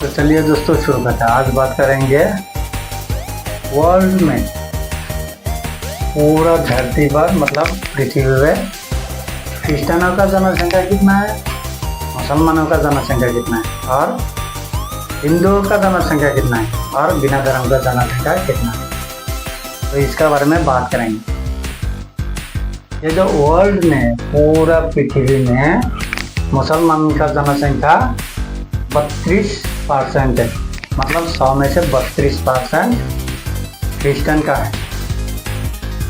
तो चलिए दोस्तों शुरू करते हैं। आज बात करेंगे वर्ल्ड में पूरा धरती पर मतलब पृथ्वी पे क्रिश्चियनों का जनसंख्या कितना है, मुसलमानों का जनसंख्या कितना है और हिंदुओं का जनसंख्या कितना है और बिना धर्म का जनसंख्या कितना है, तो इसका बारे में बात करेंगे। ये जो वर्ल्ड में पूरा पृथ्वी में मुसलमान का जनसंख्या 32% है, मतलब 100 में से 32% क्रिश्चियन का है।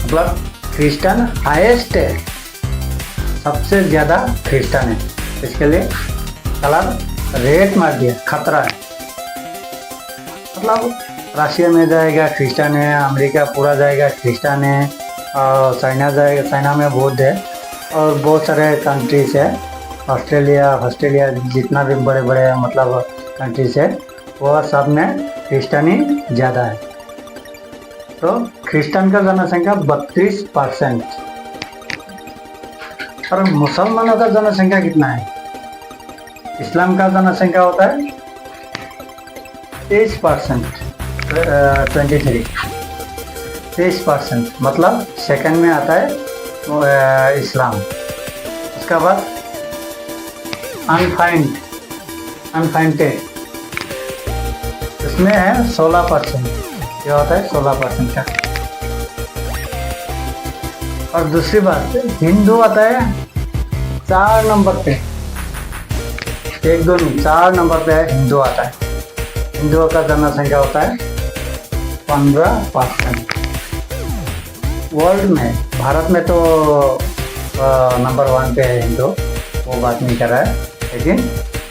मतलब क्रिश्चियन हाईएस्ट है, सबसे ज़्यादा क्रिश्चियन है। इसके लिए कलर रेड मार दिया, खतरा है। मतलब रशिया में जाएगा क्रिश्चियन है, अमेरिका पूरा जाएगा क्रिश्चियन है, और चाइना जाएगा, चाइना में बौद्ध है, और बहुत सारे कंट्रीज है। ऑस्ट्रेलिया जितना भी बड़े बड़े मतलब कंट्रीज है वो सब में क्रिश्चियनी ज़्यादा है। तो क्रिश्चियन का जनसंख्या 32% और मुसलमानों का जनसंख्या कितना है? इस्लाम का जनसंख्या होता है 23%, 23%, मतलब सेकंड में आता है इस्लाम। उसका बाद अनफाइंडेड इसमें है 16%, ये होता है 16% का। और दूसरी बात हिंदू आता है 4 नंबर पे, 1 2 नहीं 4 नंबर पे है हिंदू आता है। हिंदुओं का जनसंख्या होता है 15%। वर्ल्ड में भारत में तो नंबर 1 पे है हिंदू, वो बात नहीं कर रहा है, लेकिन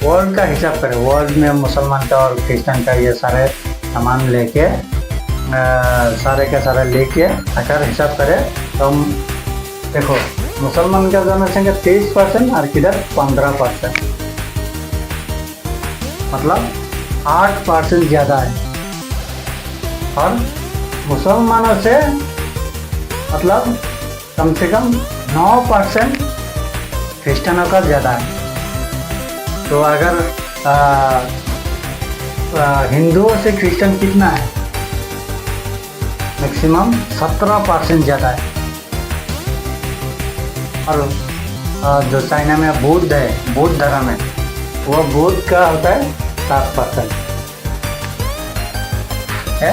वर्ल्ड का हिसाब करें, वर्ल्ड में मुसलमान का और क्रिश्चियन का ये सारे सामान लेके सारे के सारे लेके अगर हिसाब करें तो हम देखो मुसलमान का जनसंख्या 23% और किधर 15%, मतलब 8% ज़्यादा है। और मुसलमानों से मतलब कम से कम 9% क्रिश्चियनों का ज़्यादा है। तो अगर हिंदुओं से क्रिश्चियन कितना है? मैक्सिमम 17% ज़्यादा है। और जो चाइना में बौद्ध है, बौद्ध धर्म है, वो बौद्ध का होता है 7% है,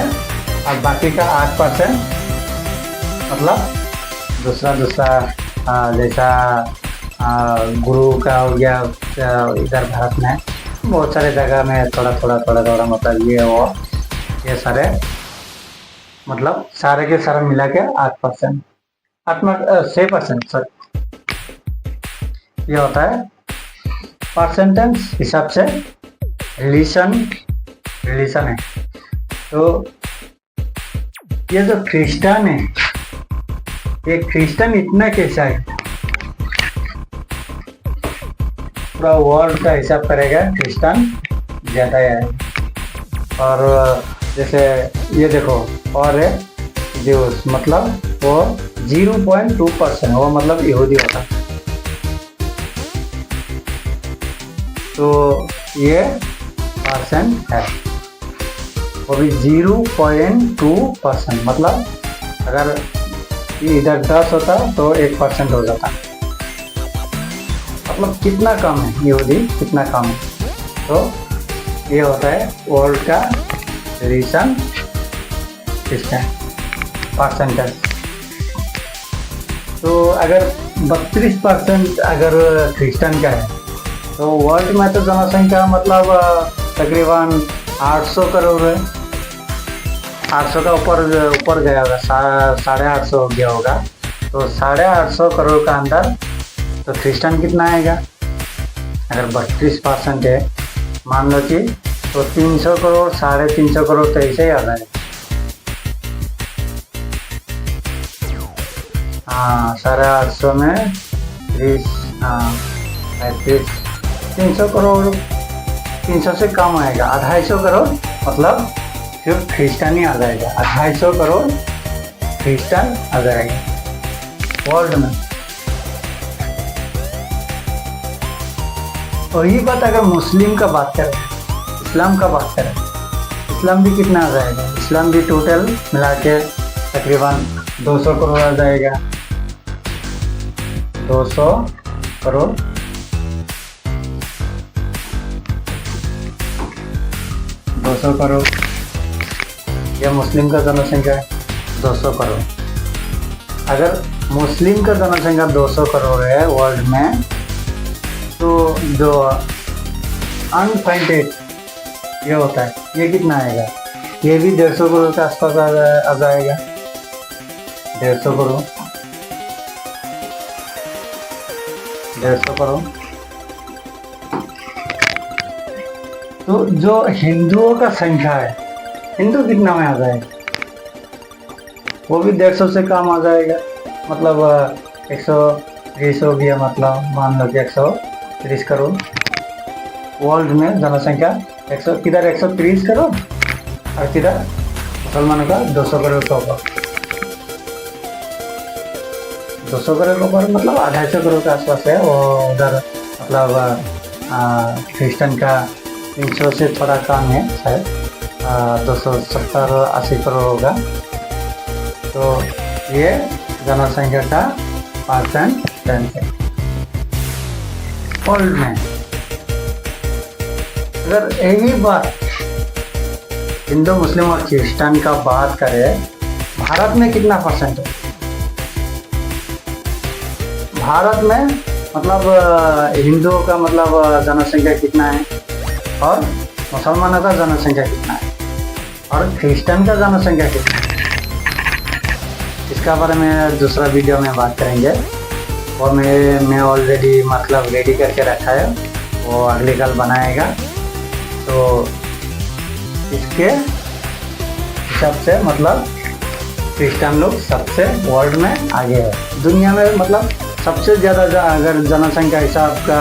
और बाकी का 8%, मतलब दूसरा जैसा गुरु का हो गया। इधर भारत में बहुत सारे जगह में थोड़ा थोड़ा मतलब ये सारे मतलब सारे के सारे मिला के 8%, 6% सॉरी, ये होता है परसेंटेज हिसाब से रिलीजन है। तो ये जो क्रिश्चियन है, ये क्रिश्चियन इतना कैसा है? पूरा वर्ल्ड का हिसाब करेगा क्रिश्चियन ज़्यादा है। और जैसे ये देखो, और है ज्यूस, मतलब वो 0.2%, वो मतलब यहूदी होता है। तो ये परसेंट है, वो भी 0.2%, मतलब अगर इधर 10 होता तो 1% हो जाता। मतलब कितना कम है यहूदी, कितना कम है। तो ये होता है वर्ल्ड का रीजन परसेंटेज। तो अगर 32% अगर क्रिश्चियन का है, तो वर्ल्ड में तो जनसंख्या मतलब तकरीबन 800 करोड़ है। 800 का ऊपर गया होगा, 850 हो गया होगा। तो 850 करोड़ का अंदर तो क्रिश्चियन कितना आएगा? अगर 32% है मान लो कि, तो 300 करोड़ 350 करोड़ तो ऐसे ही आ जाएगा। हाँ 850 में 30, 35, 300 करोड़, 300 से कम आएगा, 250 करोड़, मतलब सिर्फ क्रिश्चियन ही आ जाएगा। 250 करोड़ क्रिश्चियन आ जाएगा वर्ल्ड में। और ये बात अगर मुस्लिम का बात करें, इस्लाम का बात करें, इस्लाम भी कितना आ जाएगा? इस्लाम भी टोटल मिला के तकरीबन 200 करोड़ आ जाएगा। 200 करोड़। 200 करोड़। यह मुस्लिम का जनसंख्या है 200 करोड़। अगर मुस्लिम का जनसंख्या 200 करोड़ है वर्ल्ड में, तो जो अनफाइंडेड ये होता है, ये कितना आएगा? ये भी 150 करोड़ के आसपास आ जाएगा। 150 करोड़। 150 करोड़। तो जो हिंदुओं का संख्या है, हिंदू कितना में आ जाएगा? वो भी 150 से कम आ जाएगा। मतलब 130 हो गया, मतलब मान लो कि 130 करोड़ वर्ल्ड में जनसंख्या। 100 किधर 130 करोड़ और किधर मुसलमानों का 200 करोड़ का ऊपर। 200 करोड़ के ऊपर मतलब 250 करोड़ के आसपास है। और उधर मतलब क्रिश्चियन का 300 से थोड़ा कम है शायद, 270-80 करोड़ होगा। तो ये जनसंख्या का परसेंट है वर्ल्ड में। अगर यही बात हिंदू, मुस्लिम और क्रिश्चियन का बात करें, भारत में कितना परसेंट है? भारत में मतलब हिंदुओं का मतलब जनसंख्या कितना है और मुसलमानों का जनसंख्या कितना है और क्रिश्चियन का जनसंख्या कितना है? इसका बारे में दूसरा वीडियो में बात करेंगे। और मैं ऑलरेडी मतलब रेडी करके रखा है, वो अगले कल बनाएगा। तो इसके हिसाब से मतलब क्रिश्चियन लोग सबसे वर्ल्ड में आगे है दुनिया में। मतलब सबसे ज़्यादा अगर जनसंख्या हिसाब का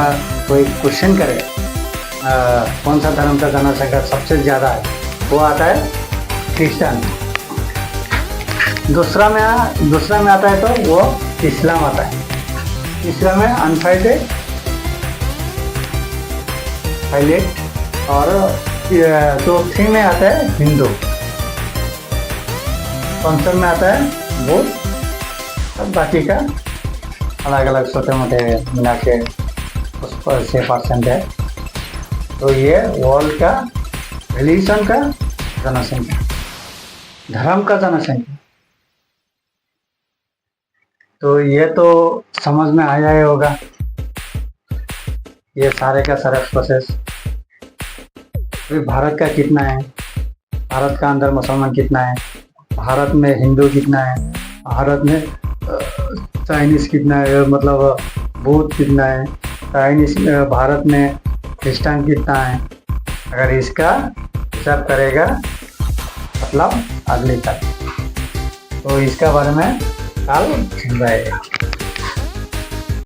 कोई क्वेश्चन करे, कौन सा धर्म का जनसंख्या सबसे ज़्यादा है, वो आता है क्रिश्चियन। दूसरा में आता है तो वो इस्लाम आता है। तीसरा में अनफाइलेट और चौथे में आता है हिंदू। पंचम में आता है बुद्ध। और बाकी का अलग अलग छोटे मोटे मिला के उस पर 6% है। तो ये वर्ल्ड का रिलीजन का जनसंख्या, धर्म का जनसंख्या। तो ये तो समझ में आया ही होगा, ये सारे का सारा प्रोसेस। अभी भारत का कितना है, भारत का अंदर मुसलमान कितना है, भारत में हिंदू कितना है, भारत में चाइनीज कितना है, मतलब बौद्ध कितना है, चाइनीज भारत में क्रिश्चियन कितना है। अगर इसका हिसाब करेगा मतलब अगले तक, तो इसका बारे में कल जाएगा।